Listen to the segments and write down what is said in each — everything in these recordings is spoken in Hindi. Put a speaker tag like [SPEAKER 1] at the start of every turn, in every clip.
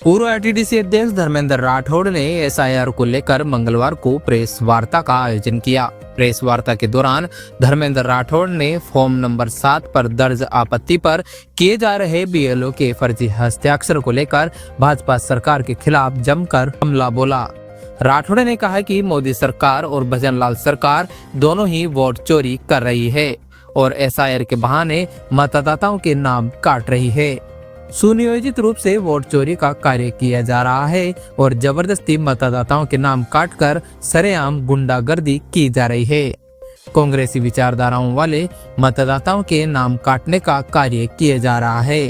[SPEAKER 1] पूर्व आईटीडीसी अध्यक्ष धर्मेंद्र राठौड़ ने एसआईआर को लेकर मंगलवार को प्रेस वार्ता का आयोजन किया। प्रेस वार्ता के दौरान धर्मेंद्र राठौड़ ने फॉर्म नंबर 7 पर दर्ज आपत्ति पर किए जा रहे बीएलओ के फर्जी हस्ताक्षर को लेकर भाजपा सरकार के खिलाफ जमकर हमला बोला। राठौड़ ने कहा कि मोदी सरकार और भजनलाल सरकार दोनों ही वोट चोरी कर रही है और एसआईआर के बहाने मतदाताओं के नाम काट रही है। सुनियोजित रूप से वोट चोरी का कार्य किया जा रहा है और जबरदस्ती मतदाताओं के नाम काटकर सरेआम गुंडागर्दी की जा रही है। कांग्रेसी विचारधाराओं वाले मतदाताओं के नाम काटने का कार्य किया जा रहा है।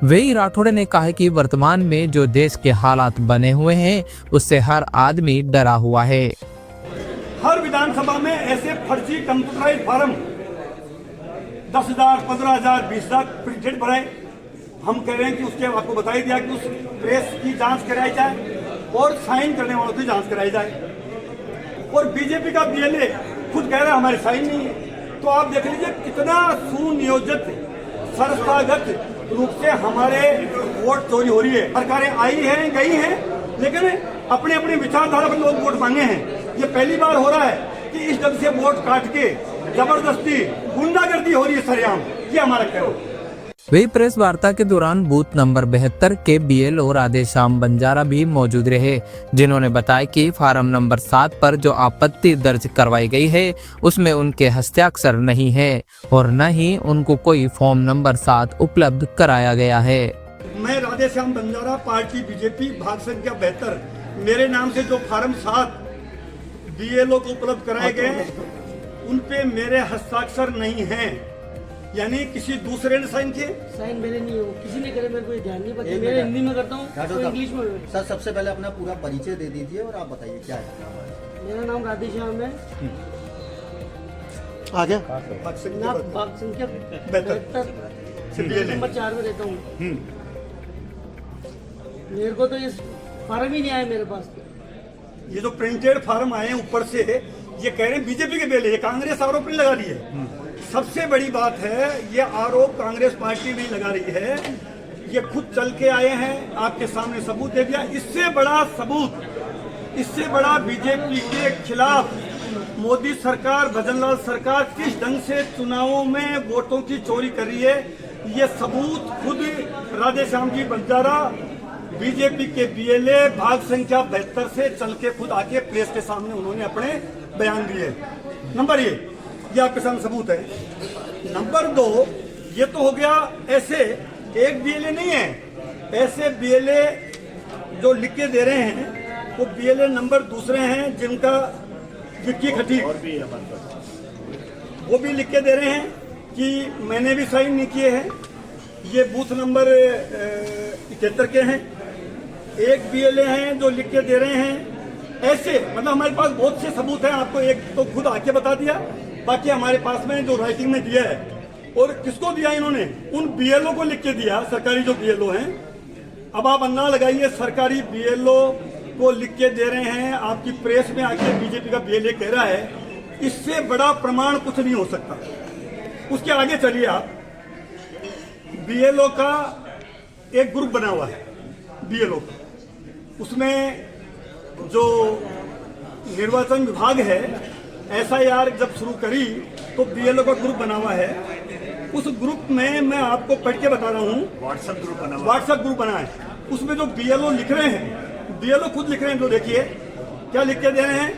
[SPEAKER 1] वही राठौड़ ने कहा कि वर्तमान में जो देश के हालात बने हुए हैं उससे हर आदमी डरा हुआ है।
[SPEAKER 2] हर विधानसभा में ऐसे फर्जी कंप्यूटराइज फार्म 10,000, 15,000, 20,000 प्रिंटेड भराए। हम कह रहे हैं कि उसके आपको बताई दिया कि उस प्रेस की जांच कराई जाए और साइन करने वालों की जांच कराई जाए। और बीजेपी का बीएलए खुद कह रहा है हमारे साइन नहीं है। तो आप देख लीजिए कितना सुनियोजित संस्थागत रूप से हमारे वोट चोरी हो रही है। सरकारें आई हैं, गई हैं, लेकिन अपने अपने विचारधारा पर लोग वोट मांगे हैं। ये पहली बार हो रहा है कि इस ढंग से वोट काट के जबरदस्ती गुंडागर्दी हो रही है सरेआम। ये हमारा कहना है।
[SPEAKER 1] वही प्रेस वार्ता के दौरान बूथ नंबर 72 के बीएलओ राधेश्याम बंजारा भी मौजूद रहे, जिन्होंने बताया कि फार्म नंबर 7 पर जो आपत्ति दर्ज करवाई गई है उसमें उनके हस्ताक्षर नहीं है और न ही उनको कोई फॉर्म नंबर 7 उपलब्ध कराया गया है।
[SPEAKER 2] मैं राधेश्याम बंजारा, पार्टी बीजेपी, भाग संख्या 72, मेरे नाम से जो फार्म 7 बीएलओ को उपलब्ध कराए गए उन पे मेरे हस्ताक्षर नहीं हैं। यानी किसी दूसरे ने साइन किए।
[SPEAKER 3] साइन मेरे नहीं हो, किसी ने करे, मेरे को ध्यान नहीं पता। मैं हिंदी में करता हूँ तो इंग्लिश में।
[SPEAKER 4] सर सबसे पहले अपना पूरा परिचय दे दीजिए और आप बताइए क्या है।
[SPEAKER 3] मेरा नाम राधेश्याम है।
[SPEAKER 4] आगे
[SPEAKER 3] भाग संख्या 72 नंबर 4 में रहता हूँ। मेरे को तो ये फार्म ही नहीं आया मेरे पास।
[SPEAKER 2] ये जो प्रिंटेड फार्म आए हैं ऊपर से, ये कह रहे हैं बीजेपी के बेले, ये कांग्रेस आरोप नहीं लगा रही है। सबसे बड़ी बात है ये आरोप कांग्रेस पार्टी नहीं लगा रही है, ये खुद चल के आए हैं, आपके सामने सबूत दे दिया। इससे बड़ा सबूत, इससे बड़ा बीजेपी के खिलाफ मोदी सरकार, भजनलाल सरकार किस ढंग से चुनावों में वोटों की चोरी कर रही है, ये सबूत खुद राधेश्याम जी बंजारा, बीजेपी के बीएलए, भाग संख्या 72 से चल के खुद आके प्रेस के सामने उन्होंने अपने बयान दिए। नंबर ये आपके सामने सबूत है। नंबर 2, ये तो हो गया ऐसे एक बीएलए नहीं है, ऐसे बीएलए जो लिख के दे रहे हैं वो बीएलए नंबर दूसरे हैं जिनका विक्की खटीक वो भी लिख के दे रहे हैं कि मैंने भी साइन नहीं किए हैं। ये बूथ नंबर 71 के हैं। एक बीएलए हैं जो लिख के दे रहे हैं। ऐसे मतलब हमारे पास बहुत से सबूत हैं। आपको एक तो खुद आके बता दिया, बाकी हमारे पास में जो राइटिंग में दिया है। और किसको दिया इन्होंने? उन बीएलओ को लिख के दिया, सरकारी जो बीएलओ हैं। अब आप अंदाजा लगाइए, सरकारी बीएलओ को लिख के दे रहे हैं, आपकी प्रेस में आके बीजेपी का बीएलए कह रहा है। इससे बड़ा प्रमाण कुछ नहीं हो सकता। उसके आगे चलिए आप, बीएलओ का एक ग्रुप बना हुआ है बीएलओ का, उसमें जो निर्वाचन विभाग है एसआईआर जब शुरू करी तो बीएलओ का ग्रुप बना हुआ है। उस ग्रुप में मैं आपको पढ़ के बता रहा हूँ, व्हाट्सएप ग्रुप बना है। उसमें जो बीएलओ लिख रहे हैं, बीएलओ खुद लिख रहे हैं, जो देखिए क्या लिख के दे रहे हैं।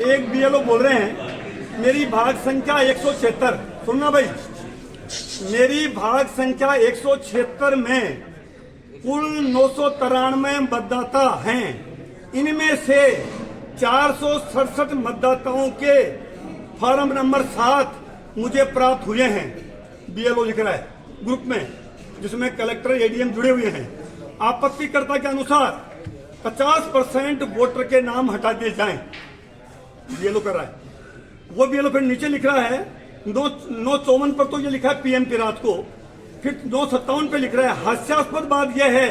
[SPEAKER 2] एक बीएलओ बोल रहे हैं मेरी भाग संख्या 176, सुनना भाई, मेरी भाग संख्या 176 में कुल 993 मतदाता हैं। इनमें से 467 मतदाताओं के फार्म नंबर 7 मुझे प्राप्त हुए हैं। बीएलओ लिख रहा है ग्रुप में, जिसमें कलेक्टर, एडीएम जुड़े हुए हैं। आपत्तिकर्ता के अनुसार 50% वोटर के नाम हटा दिए जाएं, बीएलओ कर रहा है। वो बीएलओ फिर नीचे लिख रहा है 954 पर तो ये लिखा है पीएम की रात को, फिर 957 पे लिख रहा है। हास्यास्पद बात यह है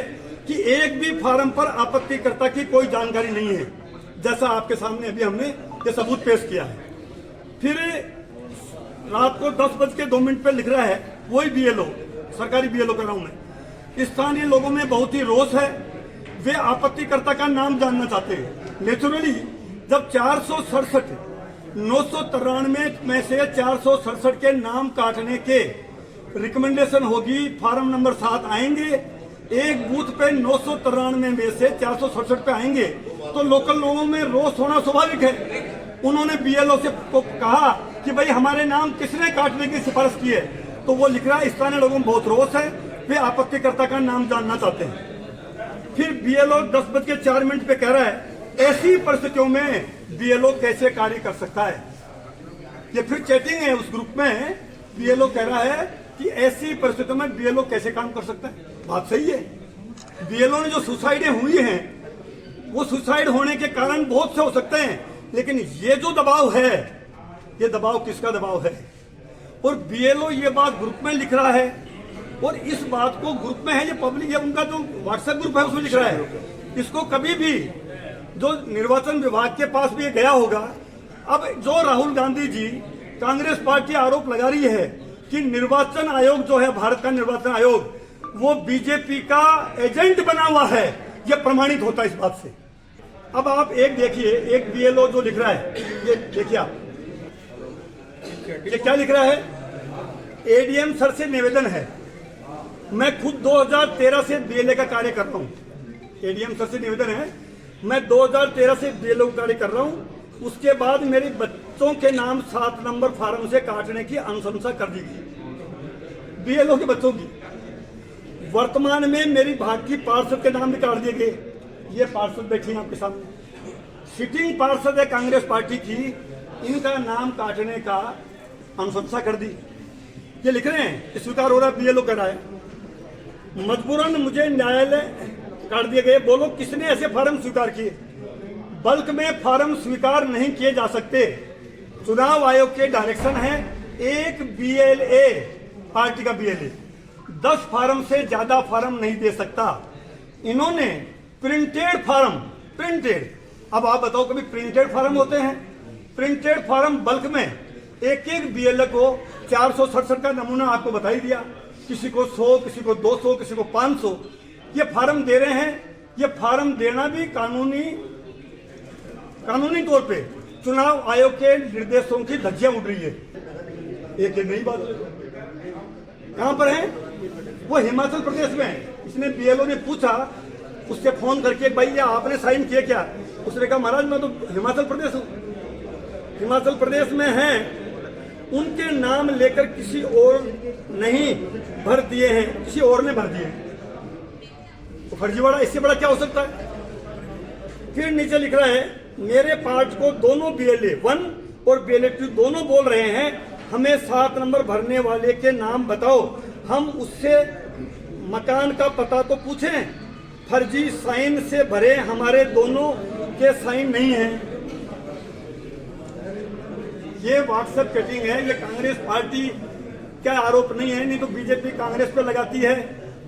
[SPEAKER 2] कि एक भी फार्म पर आपत्तिकर्ता की कोई जानकारी नहीं है, जैसा आपके सामने अभी हमने ये सबूत पेश किया है। फिर रात को 10:02 पे लिख रहा है वही बीएलओ, सरकारी बीएलओ कर रहा हूं मैं, स्थानीय लोगों में बहुत ही रोष है। वे आपत्तिकर्ता का नाम जानना चाहते हैं। नेचुरली जब 467 993 में से 467 के नाम काटने के रिकमेंडेशन होगी, फार्म नंबर 7 आएंगे, एक बूथ पे 993 में से 467 पे आएंगे, तो लोकल लोगों में रोष होना स्वाभाविक है। उन्होंने बीएलओ से को कहा कि भाई हमारे नाम किसने काटने की सिफारिश की है, तो वो लिख रहा है स्थानीय लोगों में बहुत रोष है, वे आपत्तिकर्ता का नाम जानना चाहते हैं। फिर बीएलओ 10:04 पे कह रहा है ऐसी परिस्थितियों में बीएलओ कैसे कार्य कर सकता है। ये फिर चैटिंग है उस ग्रुप में, बीएलओ कह रहा है कि ऐसी परिस्थितियों में बीएलओ कैसे काम कर सकता है। बात सही है, बीएलओ ने जो सुसाइडें हुई हैं वो सुसाइड होने के कारण बहुत से हो सकते हैं, लेकिन ये जो दबाव है, ये दबाव किसका दबाव है। और बीएलओ ये बात ग्रुप में लिख रहा है, और इस बात को ग्रुप में है, ये पब्लिक, ये उनका जो व्हाट्सएप ग्रुप है उसमें लिख रहा है। इसको कभी भी जो निर्वाचन विभाग के पास भी गया होगा। अब जो राहुल गांधी जी कांग्रेस पार्टी आरोप लगा रही है कि निर्वाचन आयोग जो है, भारत का निर्वाचन आयोग, वो बीजेपी का एजेंट बना हुआ है, यह प्रमाणित होता है इस बात से। अब आप एक देखिए, एक बीएलओ जो लिख रहा है, ये देखिए आप, ये क्या लिख रहा है। एडीएम सर से निवेदन है, मैं खुद 2013 से बीएलए का कार्य कर रहा हूँ। एडीएम सर से निवेदन है, मैं 2013 से बीएलओ का कार्य कर रहा हूँ। उसके बाद मेरे बच्चों के नाम 7 नंबर फार्म से काटने की अनुशंसा कर दी गई, बीएलओ के बच्चों की। वर्तमान में मेरी भाग्य पार्षद के नाम भी काट दिए गए। ये पार्षद बैठी हैं आपके सामने, सिटिंग पार्षद है कांग्रेस पार्टी की, इनका नाम काटने का अनुशंसा कर दी। ये लिख रहे हैं, स्वीकार हो रहा है, बीएलओ कह रहा है। मजबूरन मुझे न्यायालय काट दिए गए। बोलो किसने ऐसे फार्म स्वीकार किए। बल्क में फार्म स्वीकार नहीं किए जा सकते। चुनाव आयोग के डायरेक्शन है, एक बीएलए, पार्टी का बीएलए 10 फार्म से ज्यादा फार्म नहीं दे सकता। इन्होंने प्रिंटेड फार्म, प्रिंटेड, अब आप बताओ कभी प्रिंटेड फार्म होते हैं। प्रिंटेड फार्म बल्क में एक एक बीएलए को 467 का नमूना आपको बता ही दिया, किसी को 100, किसी को 200, किसी को 500 ये फार्म दे रहे हैं। ये फार्म देना भी कानूनी तौर पे चुनाव आयोग के निर्देशों की धज्जियां उड़ रही है। एक नई बात कहां पर है, वो हिमाचल प्रदेश में है। इसने बीएलओ ने पूछा उससे फोन करके, भाई आपने साइन किया क्या। उसने कहा महाराज मैं तो हिमाचल प्रदेश हूं, हिमाचल प्रदेश में है, उनके नाम लेकर किसी और नहीं भर दिए हैं, किसी और ने भर दिए। तो फर्जीवाड़ा इससे बड़ा क्या हो सकता है। फिर नीचे लिख रहा है, मेरे पार्ट को दोनों बीएलए 1 और बीएलए 2 दोनों बोल रहे हैं, हमें 7 नंबर भरने वाले के नाम बताओ, हम उससे मकान का पता तो पूछें। फर्जी साइन से भरे, हमारे दोनों के साइन नहीं है। ये व्हाट्सएप चैटिंग है, ये कांग्रेस पार्टी का आरोप नहीं है, नहीं तो बीजेपी कांग्रेस पे लगाती है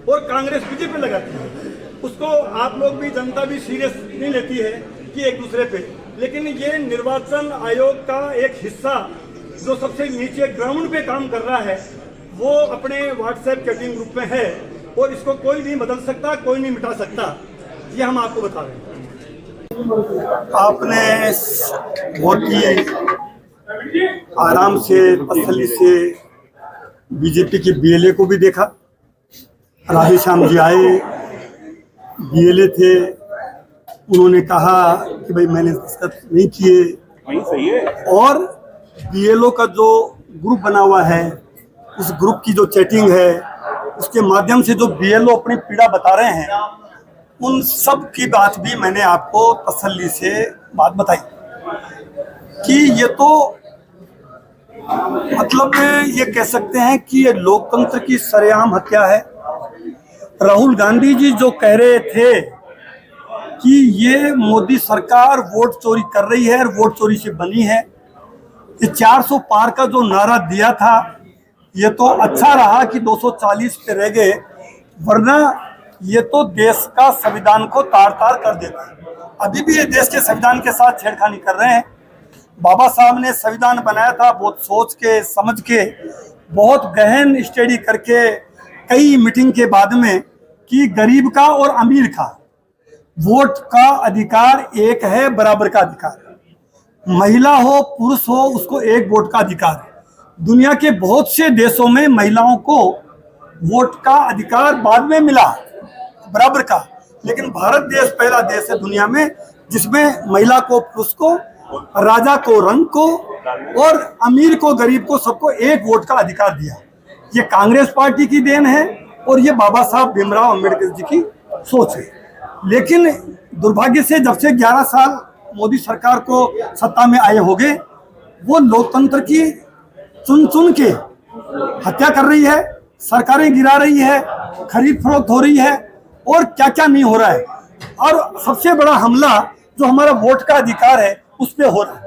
[SPEAKER 2] और कांग्रेस बीजेपी पे लगाती है। उसको आप लोग भी, जनता भी सीरियस नहीं लेती है कि एक दूसरे पे, लेकिन ये निर्वाचन आयोग का एक हिस्सा जो सबसे नीचे ग्राउंड पे काम कर रहा है, वो अपने व्हाट्सएप चैटिंग ग्रुप में है और इसको कोई नहीं बदल सकता, कोई नहीं मिटा सकता। ये हम आपको बता रहे हैं। आपने बहुत ही आराम से, तसल्ली से बीजेपी के बीएलए को भी देखा। राधे श्याम जी आए, बीएलए थे, उन्होंने कहा कि भाई मैंने दस्तखत नहीं किए। और बीएलओ का जो ग्रुप बना हुआ है, उस ग्रुप की जो चैटिंग है, उसके माध्यम से जो बीएलओ अपनी पीड़ा बता रहे हैं, उन सब की बात भी मैंने आपको तसल्ली से बात बताई कि ये तो मतलब ये कह सकते हैं कि ये लोकतंत्र की सरेआम हत्या है। राहुल गांधी जी जो कह रहे थे कि ये मोदी सरकार वोट चोरी कर रही है और वोट चोरी से बनी है, ये 400 पार का जो नारा दिया था, ये तो अच्छा रहा कि 240 पे रह गए, वरना ये तो देश का संविधान को तार तार कर देता है। अभी भी ये देश के संविधान के साथ छेड़खानी कर रहे हैं। बाबा साहब ने संविधान बनाया था बहुत सोच के, समझ के, बहुत गहन स्टडी करके, कई मीटिंग के बाद में, कि गरीब का और अमीर का, वोट का अधिकार एक है, बराबर का अधिकार है। महिला हो पुरुष हो, उसको एक वोट का अधिकार है। दुनिया के बहुत से देशों में महिलाओं को वोट का अधिकार बाद में मिला, बराबर का, लेकिन भारत देश पहला देश है दुनिया में जिसमें महिला को पुरुष को, राजा को रंग को और अमीर को गरीब को सबको एक वोट का अधिकार दिया। ये कांग्रेस पार्टी की देन है और ये बाबा साहब भीमराव अंबेडकर जी की सोच है। लेकिन दुर्भाग्य से जब से 11 साल मोदी सरकार को सत्ता में आए हो गए, वो लोकतंत्र की चुन चुन के हत्या कर रही है, सरकारें गिरा रही है, खरीद फरोख्त हो रही है और क्या क्या नहीं हो रहा है। और सबसे बड़ा हमला जो हमारा वोट का अधिकार है उस पे हो रहा है।